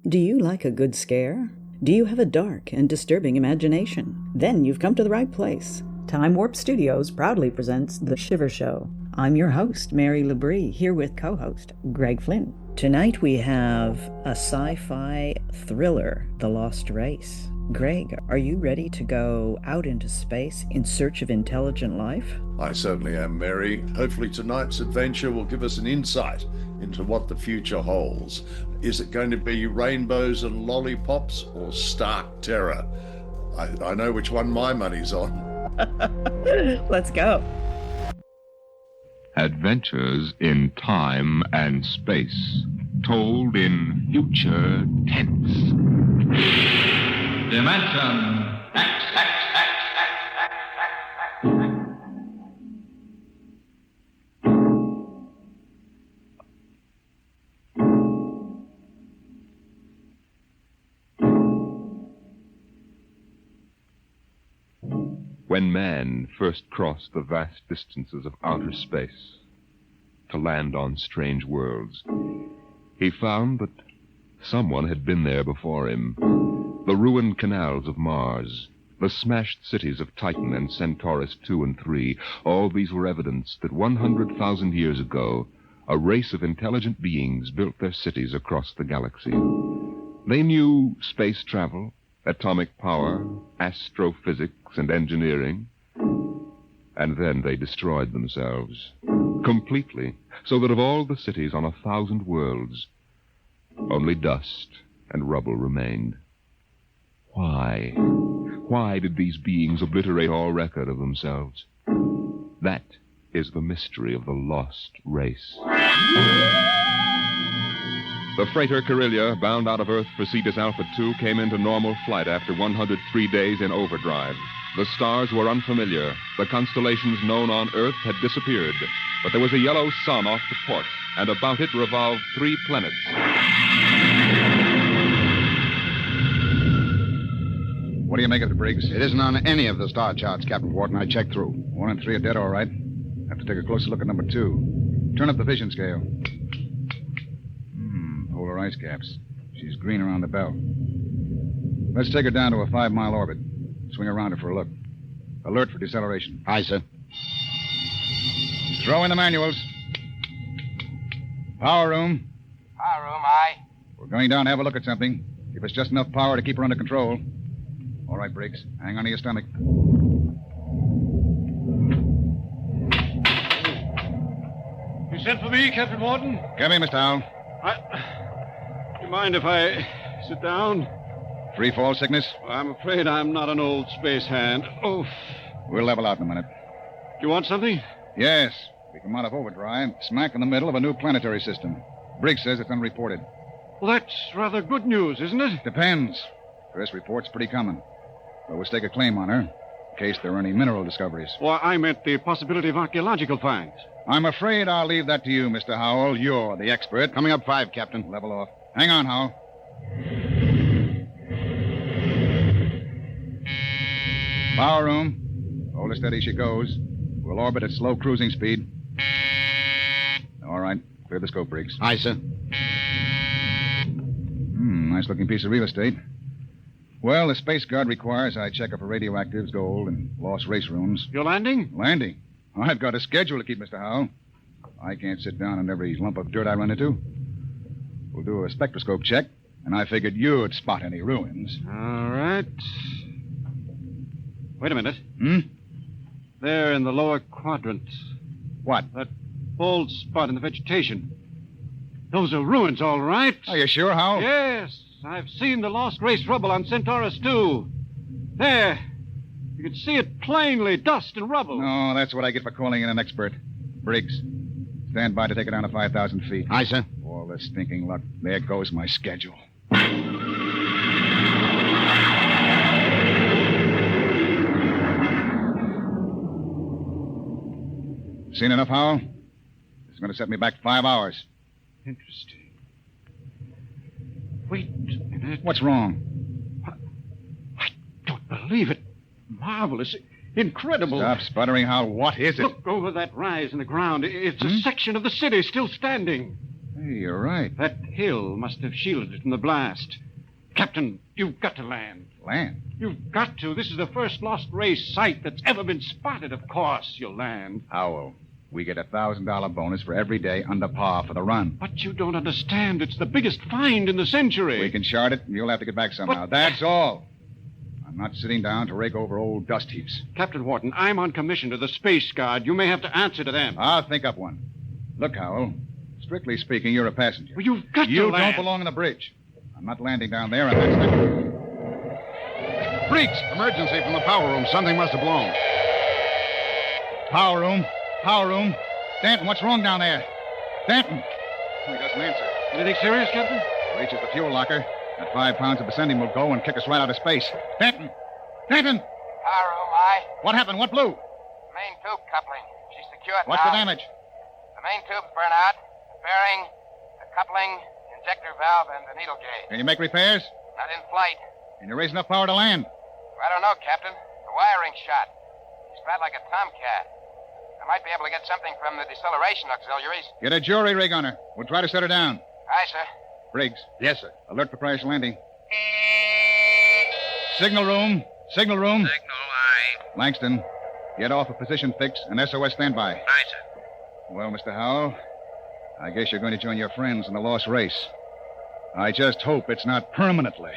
Do you like a good scare? Do you have a dark and disturbing imagination? Then you've come to the right place. Time Warp Studios proudly presents The Shiver Show. I'm your host, Mary Labrie, here with co-host Greg Flynn. Tonight we have a sci-fi thriller, The Lost Race. Greg, are you ready to go out into space in search of intelligent life? I certainly am, Mary. Hopefully tonight's adventure will give us an insight into what the future holds. Is it going to be rainbows and lollipops or stark terror? I know which one my money's on. Let's go. Adventures in time and space, told in future tense. Dimension X. When man first crossed the vast distances of outer space to land on strange worlds, he found that someone had been there before him. The ruined canals of Mars, the smashed cities of Titan and Centaurus II and III, all these were evidence that 100,000 years ago, a race of intelligent beings built their cities across the galaxy. They knew space travel, atomic power, astrophysics, and engineering. And then they destroyed themselves completely, so that of all the cities on 1,000 worlds, only dust and rubble remained. Why? Why did these beings obliterate all record of themselves? That is the mystery of the lost race. The freighter Carillia, bound out of Earth for Cetus Alpha 2, came into normal flight after 103 days in overdrive. The stars were unfamiliar. The constellations known on Earth had disappeared. But there was a yellow sun off to port, and about it revolved 3 planets. What do you make of it, Briggs? It isn't on any of the star charts, Captain Wharton. I checked through. 1 and 3 are dead, all right. Have to take a closer look at number 2. Turn up the vision scale. Polar ice caps. She's green around the belt. Let's take her down to a 5-mile orbit. Swing around her for a look. Alert for deceleration. Aye, sir. Throw in the manuals. Power room. Power room, aye. We're going down to have a look at something. Give us just enough power to keep her under control. All right, Briggs. Hang on to your stomach. You sent for me, Captain Wharton? Come here, Mr. Howell. Do you mind if I sit down? Free fall sickness? I'm afraid I'm not an old space hand. Oh. We'll level out in a minute. Do you want something? Yes. We come out of overdrive, smack in the middle of a new planetary system. Briggs says it's unreported. Well, that's rather good news, isn't it? Depends. First report's pretty common. But we'll stake a claim on her, in case there are any mineral discoveries. Well, I meant the possibility of archaeological finds. I'm afraid I'll leave that to you, Mr. Howell. You're the expert. Coming up 5, Captain. Level off. Hang on, Howell. Power room. Hold her steady she goes. We'll orbit at slow cruising speed. All right. Clear the scope, Briggs. Aye, sir. Nice-looking piece of real estate. Well, the Space Guard requires I check up for radioactives, gold, and lost race ruins. You're landing? Landing? I've got a schedule to keep, Mr. Howell. I can't sit down on every lump of dirt I run into. We'll do a spectroscope check, and I figured you'd spot any ruins. All right. Wait a minute. Hmm? There in the lower quadrant. What? That bald spot in the vegetation. Those are ruins, all right. Are you sure, Howell? Yes. I've seen the lost race rubble on Centaurus II. There. You can see it plainly, dust and rubble. No, that's what I get for calling in an expert. Briggs, stand by to take it down to 5,000 feet. Aye, sir. All this stinking luck. There goes my schedule. Seen enough, Howell? It's going to set me back 5 hours. Interesting. Wait a minute. What's wrong? I don't believe it. Marvelous. Incredible. Stop sputtering, Howell. What is it? Look over that rise in the ground. It's a section of the city still standing. Hey, you're right. That hill must have shielded it from the blast. Captain, you've got to land. Land. You've got to. This is the first lost race site that's ever been spotted. Of course you'll land. Howell, we get a $1,000 bonus for every day under par for the run. But you don't understand. It's the biggest find in the century. We can chart it, and you'll have to get back somehow. But- That's all. I'm not sitting down to rake over old dust heaps. Captain Wharton, I'm on commission to the Space Guard. You may have to answer to them. I'll think up one. Look, Howell, strictly speaking, you're a passenger. Well, you've got You to land. don't belong on the bridge. I'm not landing down there, and that's not... Freaks! Emergency from the power room. Something must have blown. Power room. Power room. Danton, what's wrong down there? Danton. Oh, he doesn't answer. Anything serious, Captain? Reaches the fuel locker. That 5 pounds of ascending will go and kick us right out of space. Danton! Danton! Power room, aye. What happened? What blew? Main tube coupling. She's secured What's now. the damage? The main tube's burnt out. The bearing, the coupling, the injector valve, and the needle gauge. Can you make repairs? Not in flight. Can you raise enough power to land? I don't know, Captain. The wiring's shot. She's flat like a tomcat. I might be able to get something from the deceleration auxiliaries. Get a jury rig on her. We'll try to set her down. Aye, sir. Briggs. Yes, sir. Alert for crash landing. Signal room. Signal room. Signal, aye. Langston, get off a position fix and SOS standby. Aye, sir. Well, Mr. Howell, I guess you're going to join your friends in the lost race. I just hope it's not permanently.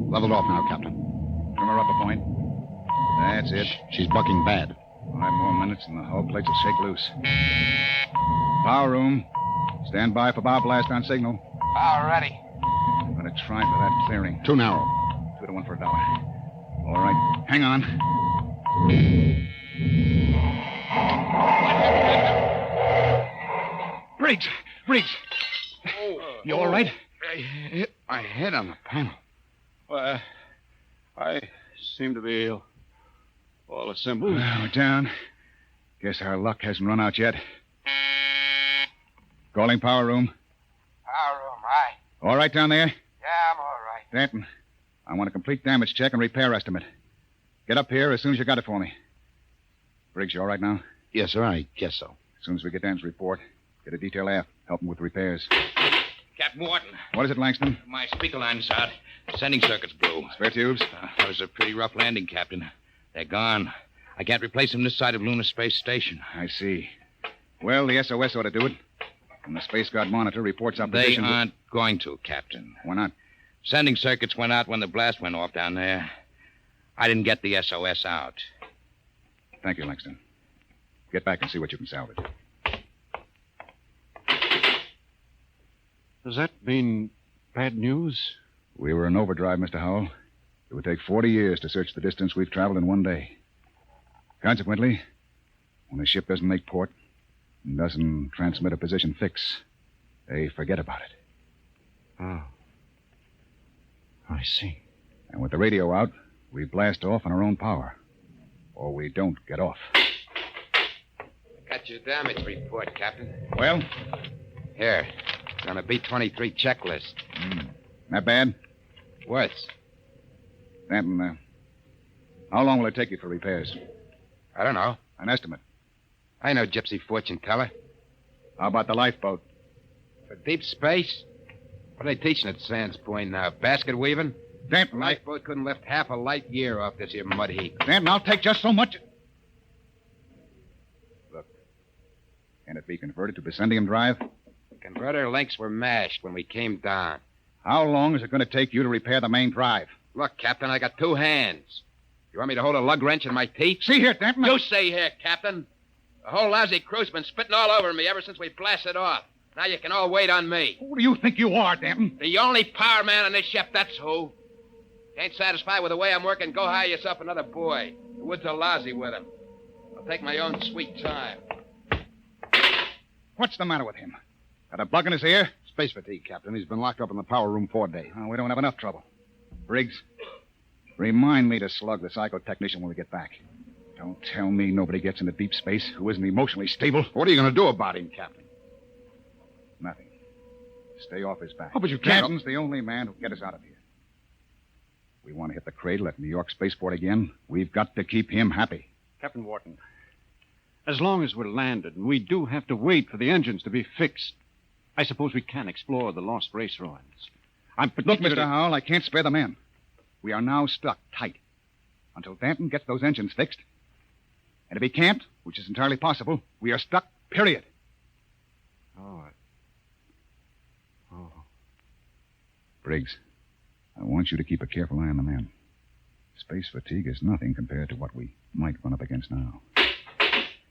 Leveled off now, Captain. Trim her up a point. That's it. She's bucking bad. 5 more minutes and the hull plates will shake loose. Power room. Stand by for bow blast on signal. Power ready. I'm going to try for that clearing. Too narrow. 2 to 1 for a dollar. All right. Hang on. Briggs! Briggs! You all right? I hit my head on the panel. Well, I seem to be all assembled. We're down. Guess our luck hasn't run out yet. Calling power room. Power room, aye. All right down there? Yeah, I'm all right. Danton, I want a complete damage check and repair estimate. Get up here as soon as you got it for me. Briggs, you all right now? Yes, sir. I guess so. As soon as we get Dan's report, get a detail aft. Help him with repairs. Captain Wharton, What is it, Langston? my speaker line's out. Sending circuit's blew. Spare tubes? That was a pretty rough landing, Captain. They're gone. I can't replace them this side of Lunar Space Station. I see. Well, the SOS ought to do it. And the Space Guard monitor reports our They position. aren't going to, Captain. Why not? Sending circuits went out when the blast went off down there. I didn't get the SOS out. Thank you, Langston. Get back and see what you can salvage. Does that mean bad news? We were in overdrive, Mr. Howell. It would take 40 years to search the distance we've traveled in one day. Consequently, when the ship doesn't make port and doesn't transmit a position fix, they forget about it. Oh. I see. And with the radio out, we blast off on our own power. Or we don't get off. Got your damage report, Captain. Well, Here. It's on a B-23 checklist. not bad. Worse. Danton, how long will it take you for repairs? I don't know. An estimate. I know Gypsy fortune teller. How about the lifeboat? For deep space? What are they teaching at Sands Point now? Basket weaving? Danton, Lifeboat couldn't lift half a light year off this here mud heap. Danton, I'll take just so much. Look, can it be converted to Bessendium drive? Converter links were mashed when we came down. How long is it going to take you to repair the main drive? Look, Captain, I got 2 hands. You want me to hold a lug wrench in my teeth? See here, Danton. You see here, Captain. The whole lousy crew's been spitting all over me ever since we blasted off. Now you can all wait on me. Who do you think you are, Danton? The only power man on this ship, that's who. Ain't satisfied with the way I'm working, go hire yourself another boy. The woods are lousy with him. I'll take my own sweet time. What's the matter with him? Got a bug in his ear? Space fatigue, Captain. He's been locked up in the power room 4 days. Oh, we don't have enough trouble. Briggs, remind me to slug the psychotechnician when we get back. Don't tell me nobody gets into deep space who isn't emotionally stable. What are you going to do about him, Captain? Nothing. Stay off his back. Oh, but you can't. Danton's the only man who can get us out of here. We want to hit the cradle at New York Spaceport again. We've got to keep him happy. Captain Wharton, as long as we're landed, and we do have to wait for the engines to be fixed, I suppose we can explore the lost race ruins. Look, Mr. Howell, I can't spare the men. We are now stuck tight until Danton gets those engines fixed. And if he can't, which is entirely possible, we are stuck, period. Oh. Briggs, I want you to keep a careful eye on the men. Space fatigue is nothing compared to what we might run up against now.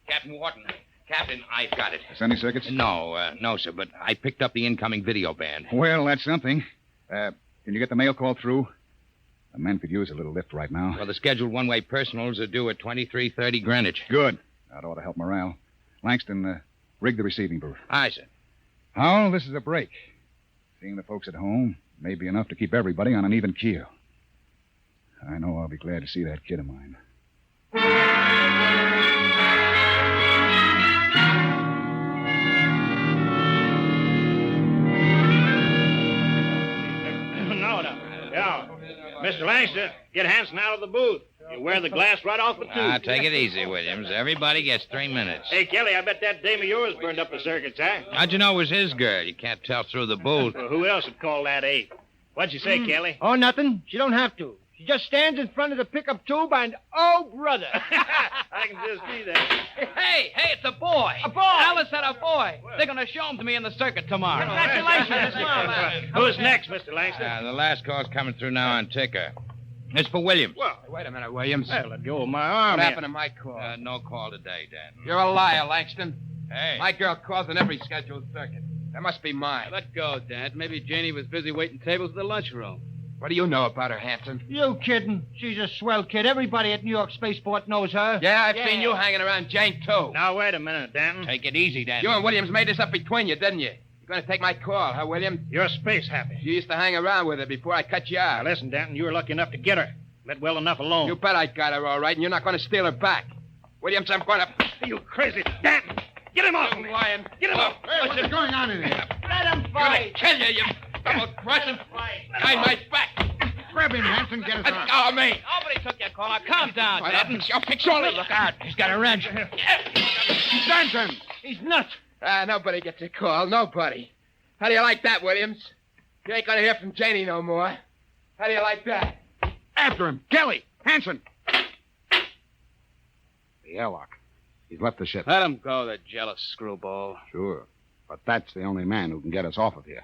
Captain Wharton. Captain, I've got it. Any circuits? No, sir, but I picked up the incoming video band. Well, that's something. Can you get the mail call through? The men could use a little lift right now. Well, the scheduled one-way personals are due at 23:30 Greenwich. Good. That ought to help morale. Langston, rig the receiving booth. Aye, sir. Howell, this is a break. Seeing the folks at home may be enough to keep everybody on an even keel. I know I'll be glad to see that kid of mine. Yeah. Mr. Langston, get Hanson out of the booth. You wear the glass right off the tube. Take it easy, Williams. Everybody gets 3 minutes. Hey, Kelly, I bet that dame of yours burned up the circuits, huh? How'd you know it was his girl? You can't tell through the booth. Well, who else would call that ape? What'd you say, Kelly? Oh, nothing. She don't have to. She just stands in front of the pickup tube and, oh, brother. I can just see that. Hey, it's a boy. A boy. Alice said a boy. They're going to show him to me in the circuit tomorrow. Congratulations. Who's next, Mr. Langston? The last call's coming through now on ticker. It's for Williams. Well, wait a minute, Williams. Hey, let go of my arm. What here. happened to my call? No call today, Dan. You're a liar, Langston. Hey. My girl calls in every scheduled circuit. That must be mine. Let go, Dad. Maybe Janie was busy waiting tables at the lunchroom. What do you know about her, Hanson? You kidding? She's a swell kid. Everybody at New York Spaceport knows her. Yeah, I've seen you hanging around Jane, too. Now, wait a minute, Danton. Take it easy, Dan. You and Williams made this up between you, didn't you? You're going to take my call, huh, Williams? You're space happy. You used to hang around with her before I cut you Now, out. listen, Danton, you were lucky enough to get her. Let well enough alone. You bet I got her all right, and you're not going to steal her back. Williams, I'm going to... Are you crazy? Danton, get him off me. Lion. Get him off. Hey, what's going on in here? Let him I'm going fight. to kill you, you double-crossing... Behind my back. Grab him, Hanson. Get his arm. Oh, me. Nobody took your call. Now, calm down, What Dad. happens? You'll fix all this. Look out. He's got a wrench. Danton! He's nuts. Nobody gets a call. Nobody. How do you like that, Williams? You ain't going to hear from Janie no more. How do you like that? After him. Kelly! Hanson! The airlock. He's left the ship. Let him go, the jealous screwball. Sure. But that's the only man who can get us off of here.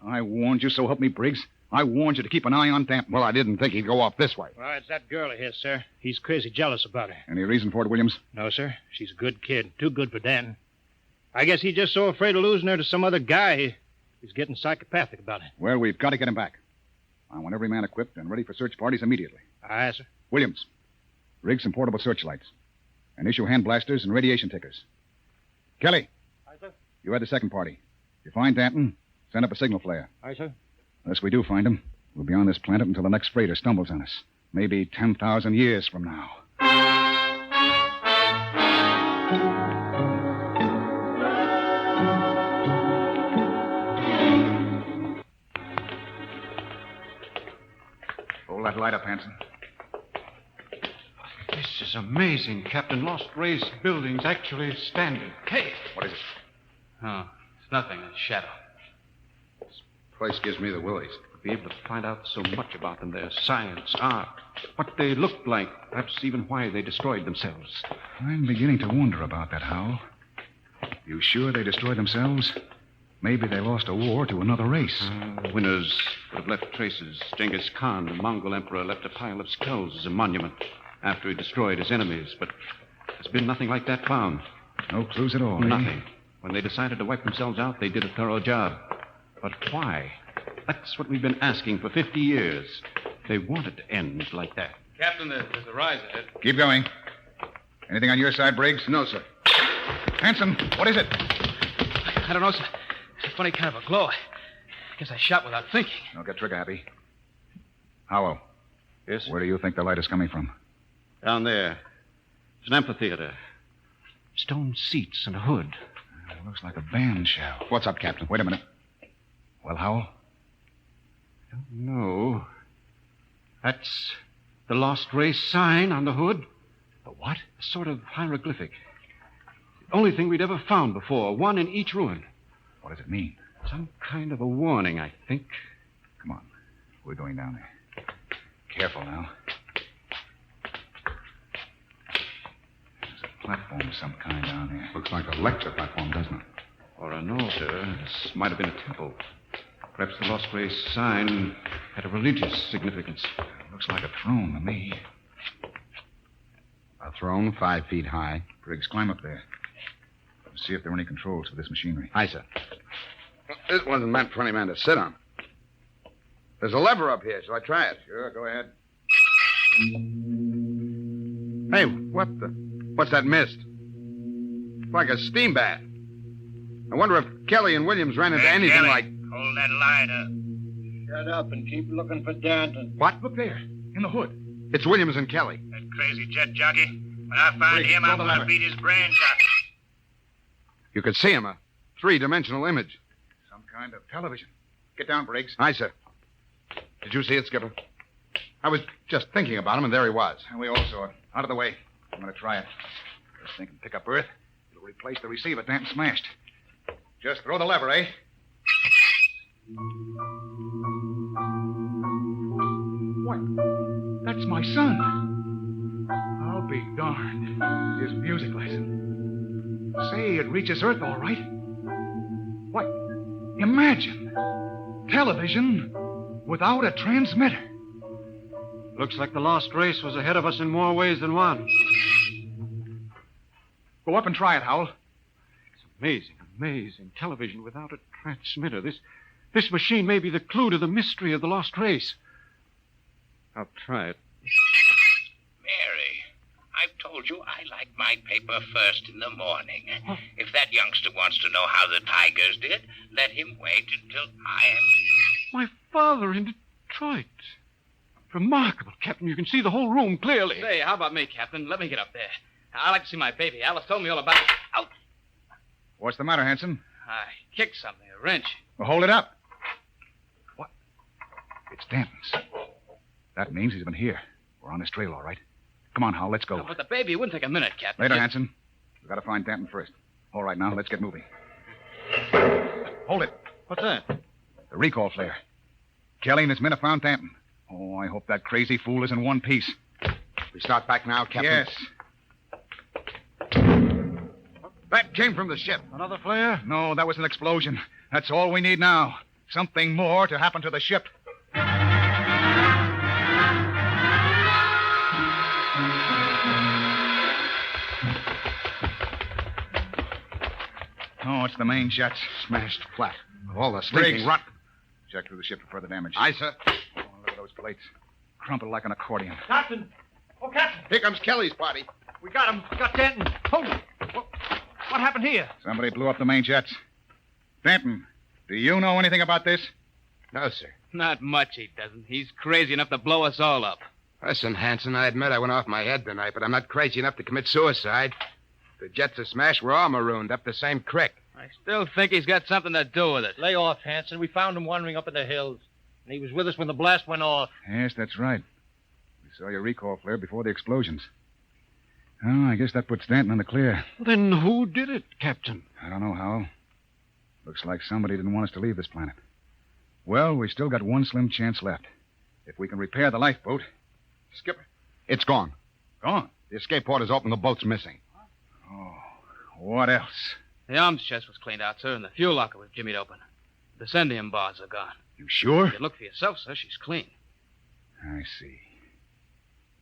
I warned you, so help me, Briggs. I warned you to keep an eye on Danton. Well, I didn't think he'd go off this way. Well, it's that girl of his, sir. He's crazy jealous about her. Any reason for it, Williams? No, sir. She's a good kid. Too good for Danton. I guess he's just so afraid of losing her to some other guy, he's getting psychopathic about it. Well, we've got to get him back. I want every man equipped and ready for search parties immediately. Aye, sir. Williams, rig some portable searchlights and issue hand blasters and radiation tickers. Kelly, Aye, sir. you had the second party. If you find Danton, send up a signal flare. Aye, sir. Unless we do find him, we'll be on this planet until the next freighter stumbles on us. Maybe 10,000 years from now. Hold that light up, Hanson. This is amazing, Captain. Lost Race buildings actually standing. Hey. What is it? Oh, it's nothing. A shadow. Place gives me the willies. Be able to find out so much about them, their science, art, what they looked like, perhaps even why they destroyed themselves. I'm beginning to wonder about that, Howell. You sure they destroyed themselves? Maybe they lost a war to another race. The winners would have left traces. Genghis Khan, the Mongol emperor, left a pile of skulls as a monument after he destroyed his enemies, but there's been nothing like that found. No clues at all, Nothing. When they decided to wipe themselves out, they did a thorough job. But why? That's what we've been asking for 50 years. They wanted to end like that. Captain, there's a rise ahead. Keep going. Anything on your side, Briggs? No, sir. Hanson, what is it? I don't know, sir. It's a funny kind of a glow. I guess I shot without thinking. Don't get trigger happy. Howell, Yes? where do you think the light is coming from? Down there. It's an amphitheater. Stone seats and a hood. It looks like a band shell. What's up, Captain? Wait a minute. Well, Howell? No. That's the Lost Race sign on the hood. The what? A sort of hieroglyphic. The only thing we'd ever found before. One in each ruin. What does it mean? Some kind of a warning, I think. Come on. We're going down there. Careful now. There's a platform of some kind down there. Looks like a lecture platform, doesn't it? Or an altar. This might have been a temple. Perhaps the Lost Race sign had a religious significance. Looks like a throne to me. A throne 5 feet high. Briggs, climb up there. See if there are any controls for this machinery. Aye, sir. This wasn't meant for any man to sit on. There's a lever up here. Shall I try it? Sure, go ahead. Hey, what's that mist? It's like a steam bath. I wonder if Kelly and Williams ran into anything Kelly, like... hold that lighter. Shut up and keep looking for Danton. What? Look there, in the hood. It's Williams and Kelly. That crazy jet jockey. When I find Briggs, him, throw I'm the going to lever. beat his brains out. You could see him, a 3-dimensional image. Some kind of television. Get down, Briggs. Aye, sir. Did you see it, Skipper? I was just thinking about him, and there he was. And we all saw it. Out of the way. I'm going to try it. This thing can pick up Earth. It'll replace the receiver Danton smashed. Just throw the lever, eh? What? That's my son. I'll be darned. His music lesson. Say, it reaches Earth all right. What? Imagine. Television without a transmitter. Looks like the Lost Race was ahead of us in more ways than one. Go up and try it, Howell. It's amazing. Television without a transmitter. This machine may be the clue to the mystery of the Lost Race. I'll try it. Mary, I've told you I like my paper first in the morning. If that youngster wants to know how the Tigers did, let him wait until I am... My father in Detroit. Remarkable, Captain. You can see the whole room clearly. Say, how about me, Captain? Let me get up there. I'd like to see my baby. Alice told me all about it. Out! What's the matter, Hanson? I kicked something, a wrench. Well, hold it up. What? It's Danton's. That means he's been here. We're on his trail, all right. Come on, Hal, let's go. But the baby, it wouldn't take a minute, Captain. Later, Hanson. We've got to find Danton first. All right, now, let's get moving. Hold it. What's that? The recall flare. Kelly and his men have found Danton. Oh, I hope that crazy fool is in one piece. We start back now, Captain? Yes. That came from the ship. Another flare? No, that was an explosion. That's all we need now. Something more to happen to the ship. Oh, it's the main jets. Smashed flat. All the Briggs. stinking rot. Check through the ship for further damage. Aye, sir. Oh, look at those plates. Crumpled like an accordion. Captain! Oh, Captain! Here comes Kelly's party. We got him. We got Danton. Hold it. What happened here? Somebody blew up the main jets. Danton, do you know anything about this? No, sir. Not much, he doesn't. He's crazy enough to blow us all up. Listen, Hanson, I admit I went off my head tonight, but I'm not crazy enough to commit suicide. The jets are smashed. We're all marooned up the same creek. I still think he's got something to do with it. Lay off, Hanson. We found him wandering up in the hills. And he was with us when the blast went off. Yes, that's right. We saw your recall flare before the explosions. Oh, I guess that puts Danton in the clear. Then who did it, Captain? I don't know, Howell. Looks like somebody didn't want us to leave this planet. Well, we still got one slim chance left. If we can repair the lifeboat. Skipper, it's gone. Gone? The escape port is open. The boat's missing. Oh, what else? The arms chest was cleaned out, sir, and the fuel locker was jimmied open. The descendium bars are gone. You sure? You can look for yourself, sir. She's clean. I see.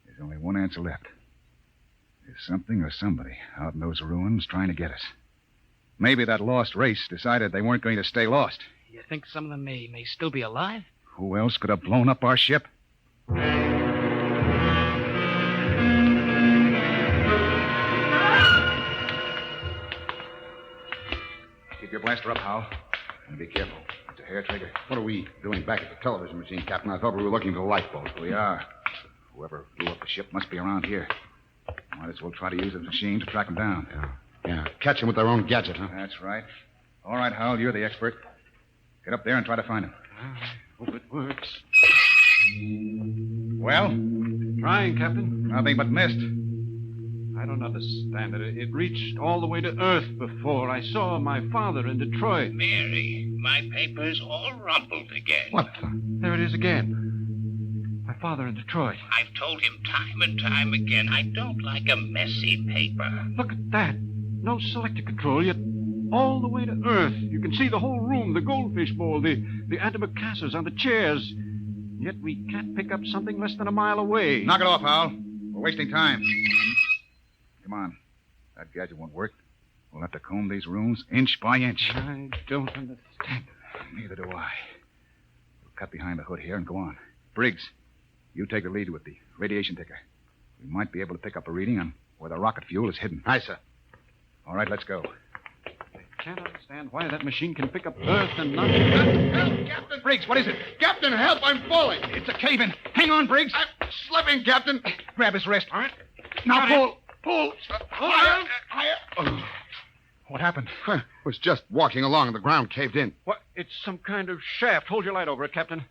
There's only one answer left. There's something or somebody out in those ruins trying to get us. Maybe that lost race decided they weren't going to stay lost. You think some of them may still be alive? Who else could have blown up our ship? Keep your blaster up, Hal. And be careful. It's a hair trigger. What are we doing back at the television machine, Captain? I thought we were looking for the lifeboat. We are. Whoever blew up the ship must be around here. Might as well try to use the machine to track them down. Yeah. Yeah, catch them with their own gadget, huh? That's right. All right, Howell, you're the expert. Get up there and try to find him. I hope it works. Well? Trying, Captain. Nothing but mist. I don't understand it. It reached all the way to Earth before. I saw my father in Detroit. Mary, my paper's all rumpled again. What? There it is again. My father in Detroit. I've told him time and time again I don't like a messy paper. Look at that. No selector control, yet all the way to Earth. You can see the whole room, the goldfish bowl, the antimacassars on the chairs. Yet we can't pick up something less than a mile away. Knock it off, Howell. We're wasting time. Come on. That gadget won't work. We'll have to comb these rooms inch by inch. I don't understand. Neither do I. We'll cut behind the hood here and go on. Briggs, you take the lead with the radiation ticker. We might be able to pick up a reading on where the rocket fuel is hidden. Aye, sir. All right, let's go. I can't understand why that machine can pick up Earth and not... Help, Captain! Briggs, what is it? Captain, help! I'm falling! It's a cave-in. Hang on, Briggs. I'm slipping, Captain. Grab his wrist. All right. Now pull. Pull. Higher. Higher. Oh. What happened? Was just walking along and the ground caved in. What? It's some kind of shaft. Hold your light over it, Captain.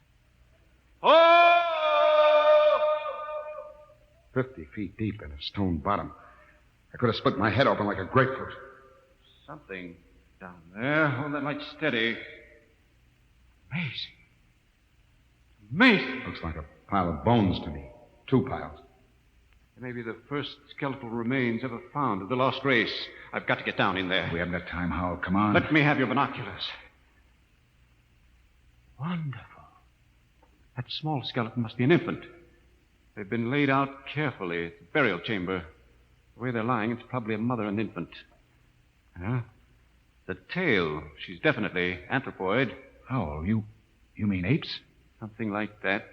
Oh! 50 feet deep in a stone bottom. I could have split my head open like a grapefruit. Something down there. Hold that light steady. Amazing. Amazing. Looks like a pile of bones to me. 2 piles. It may be the first skeletal remains ever found of the lost race. I've got to get down in there. We haven't got time, Howell. Come on. Let me have your binoculars. Wonderful. That small skeleton must be an infant. They've been laid out carefully. It's a burial chamber. The way they're lying, it's probably a mother and infant. Huh? The tail, she's definitely anthropoid. Howell, you mean apes? Something like that.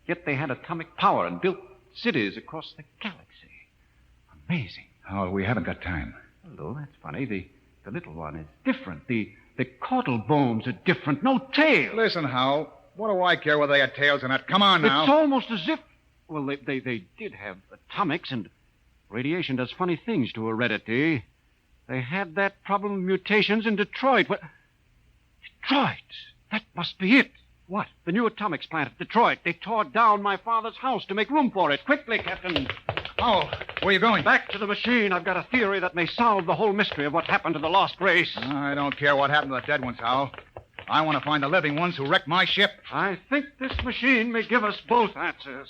Yet they had atomic power and built cities across the galaxy. Amazing. Howell, we haven't got time. Hello, that's funny. The little one is different. The caudal bones are different. No tail. Listen, Howell. What do I care whether they had tails or not? Come on now. It's almost as if... Well, they did have atomics, and radiation does funny things to heredity. They had that problem of mutations in Detroit. What? Detroit? That must be it. What? The new atomics plant at Detroit. They tore down my father's house to make room for it. Quickly, Captain. Howell, where are you going? Back to the machine. I've got a theory that may solve the whole mystery of what happened to the lost race. I don't care what happened to the dead ones, Howell. I want to find the living ones who wrecked my ship. I think this machine may give us both answers.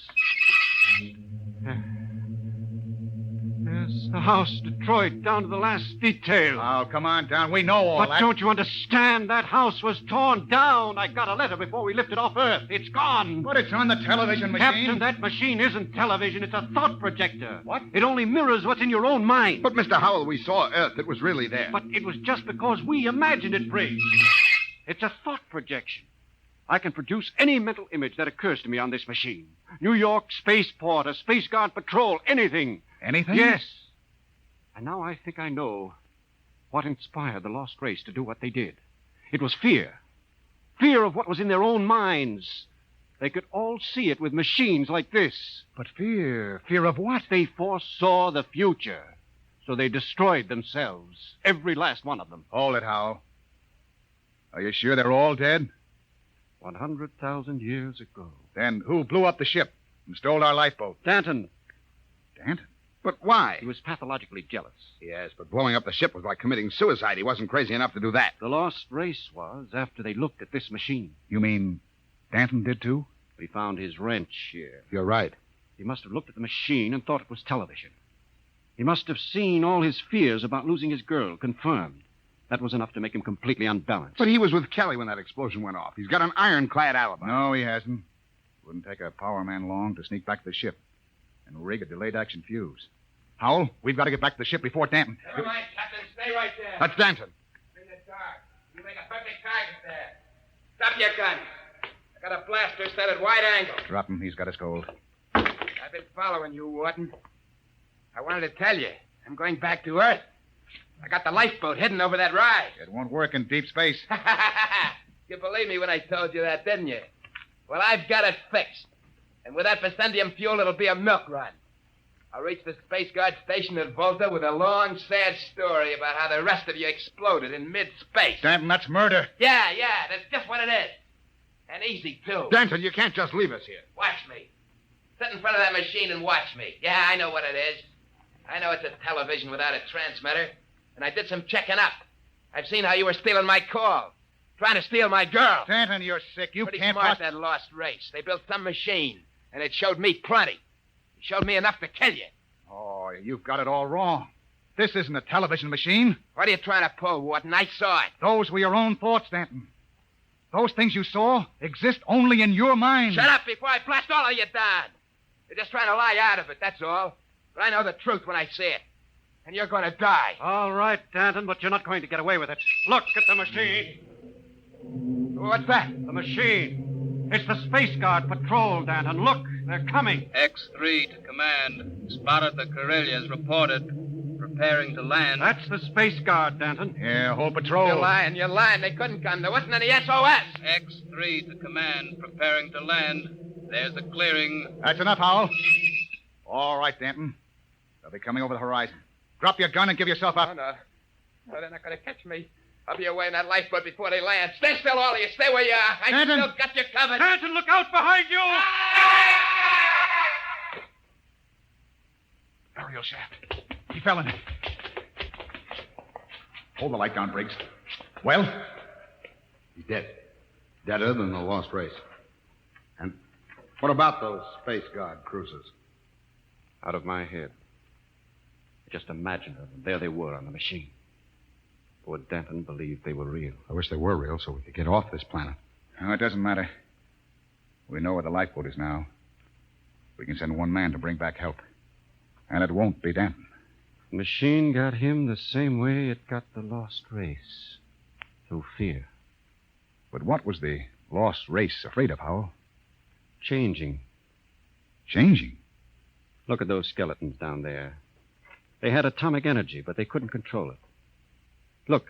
There's the house, Detroit, down to the last detail. Oh, come on down. We know all but that. Don't you understand? That house was torn down. I got a letter before we lifted off Earth. It's gone. But it's on the television machine. Captain, that machine isn't television. It's a thought projector. What? It only mirrors what's in your own mind. But, Mr. Howell, we saw Earth. It was really there. But it was just because we imagined it, Briggs. It's a thought projection. I can produce any mental image that occurs to me on this machine. New York spaceport, a space guard patrol, anything. Anything? Yes. And now I think I know what inspired the lost race to do what they did. It was fear. Fear of what was in their own minds. They could all see it with machines like this. But fear? Fear of what? They foresaw the future. So they destroyed themselves. Every last one of them. Hold it, Howell. Are you sure they're all dead? 100,000 years ago. Then who blew up the ship and stole our lifeboat? Danton. Danton? But why? He was pathologically jealous. Yes, but blowing up the ship was like committing suicide. He wasn't crazy enough to do that. The lost race was after they looked at this machine. You mean Danton did too? We found his wrench here. You're right. He must have looked at the machine and thought it was television. He must have seen all his fears about losing his girl confirmed. That was enough to make him completely unbalanced. But he was with Kelly when that explosion went off. He's got an ironclad alibi. No, he hasn't. Wouldn't take a power man long to sneak back to the ship and rig a delayed action fuse. Howell, we've got to get back to the ship before Danton. Never mind, Captain. Stay right there. That's Danton. In the dark. You make a perfect target there. Drop your gun. I got a blaster set at wide angle. Drop him. He's got us cold. I've been following you, Wharton. I wanted to tell you. I'm going back to Earth. I got the lifeboat hidden over that rise. It won't work in deep space. You believed me when I told you that, didn't you? Well, I've got it fixed. And with that Vicendium fuel, it'll be a milk run. I'll reach the Space Guard station at Volta with a long, sad story about how the rest of you exploded in mid-space. Danton, that's murder. Yeah, that's just what it is. And easy, too. Danton, you can't just leave us here. Watch me. Sit in front of that machine and watch me. Yeah, I know what it is. I know it's a television without a transmitter. And I did some checking up. I've seen how you were stealing my call. Trying to steal my girl. Danton, you're sick. You Pretty can't... smart, that lost race. They built some machine, and it showed me plenty. It showed me enough to kill you. Oh, you've got it all wrong. This isn't a television machine. What are you trying to pull, Wharton? I saw it. Those were your own thoughts, Danton. Those things you saw exist only in your mind. Shut up before I blast all of you down. You're just trying to lie out of it, that's all. But I know the truth when I see it. And you're going to die. All right, Danton, but you're not going to get away with it. Look at the machine. What's that? The machine. It's the Space Guard patrol, Danton. Look, they're coming. X3 to command. Spotted the Corellias. Reported. Preparing to land. That's the Space Guard, Danton. Yeah, whole patrol. You're lying. They couldn't come. There wasn't any SOS. X3 to command. Preparing to land. There's the clearing. That's enough, Howell. All right, Danton. They'll be coming over the horizon. Drop your gun and give yourself up. Oh, no. No, they're not going to catch me. I'll be away in that lifeboat before they land. Stay still, all of you. Stay where you are. I Danton. still got you covered. Danton, look out behind you! Burial shaft. He fell in it. Hold the light down, Briggs. Well? He's dead. Deader than the lost race. And what about those Space Guard cruisers? Out of my head. Just imagine them. There they were on the machine. Poor Danton believed they were real. I wish they were real so we could get off this planet. No, it doesn't matter. We know where the lifeboat is now. We can send one man to bring back help. And it won't be Danton. The machine got him the same way it got the lost race. Through fear. But what was the lost race afraid of, Howell? Changing. Changing? Look at those skeletons down there. They had atomic energy, but they couldn't control it. Look,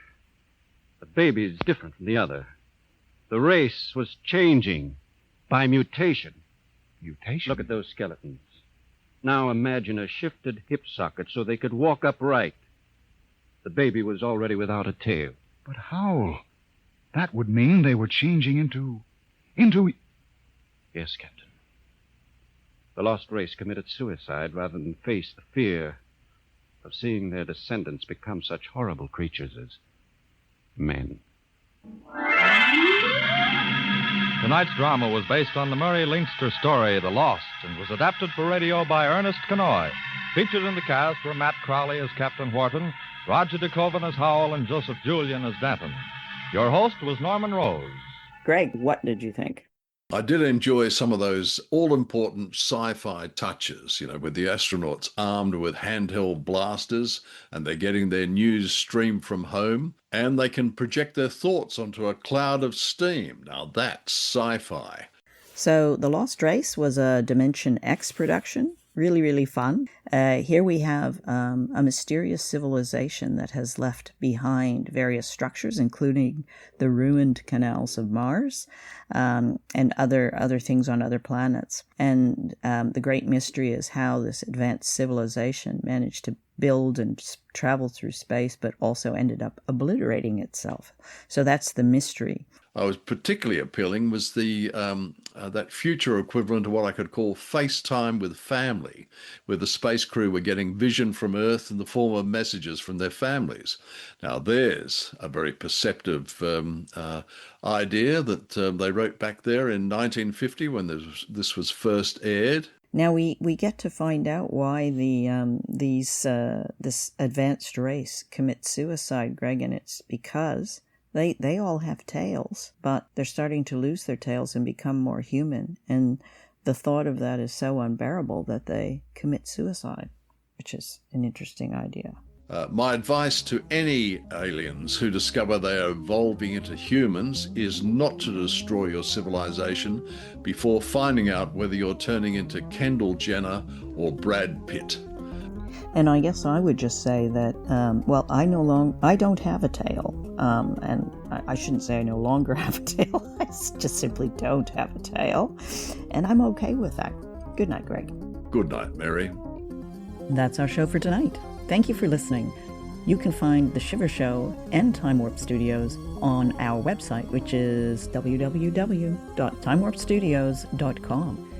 the baby's different from the other. The race was changing by mutation. Mutation? Look at those skeletons. Now imagine a shifted hip socket so they could walk upright. The baby was already without a tail. But how? That would mean they were changing into... Yes, Captain. The lost race committed suicide rather than face the fear of seeing their descendants become such horrible creatures as men. Tonight's drama was based on the Murray Leinster story, The Lost, and was adapted for radio by Ernest Kenoy. Featured in the cast were Matt Crowley as Captain Wharton, Roger DeKoven as Howell, and Joseph Julian as Danton. Your host was Norman Rose. Greg, what did you think? I did enjoy some of those all-important sci-fi touches, with the astronauts armed with handheld blasters and they're getting their news streamed from home and they can project their thoughts onto a cloud of steam. Now that's sci-fi. So The Lost Race was a Dimension X production. Really, really fun. Here we have a mysterious civilization that has left behind various structures, including the ruined canals of Mars and other things on other planets. And the great mystery is how this advanced civilization managed to build and travel through space, but also ended up obliterating itself. So that's the mystery. I was particularly appealing was the that future equivalent of what I could call FaceTime with family, where the space crew were getting vision from Earth in the form of messages from their families. Now there's a very perceptive idea that they wrote back there in 1950 when this was first aired. Now we get to find out why this advanced race commits suicide, Greg, and it's because they all have tails, but they're starting to lose their tails and become more human. And the thought of that is so unbearable that they commit suicide, which is an interesting idea. My advice to any aliens who discover they are evolving into humans is not to destroy your civilization before finding out whether you're turning into Kendall Jenner or Brad Pitt. And I guess I would just say that, I don't have a tail. And I shouldn't say I no longer have a tail. I just simply don't have a tail. And I'm okay with that. Good night, Greg. Good night, Mary. That's our show for tonight. Thank you for listening. You can find The Shiver Show and Time Warp Studios on our website, which is www.timewarpstudios.com.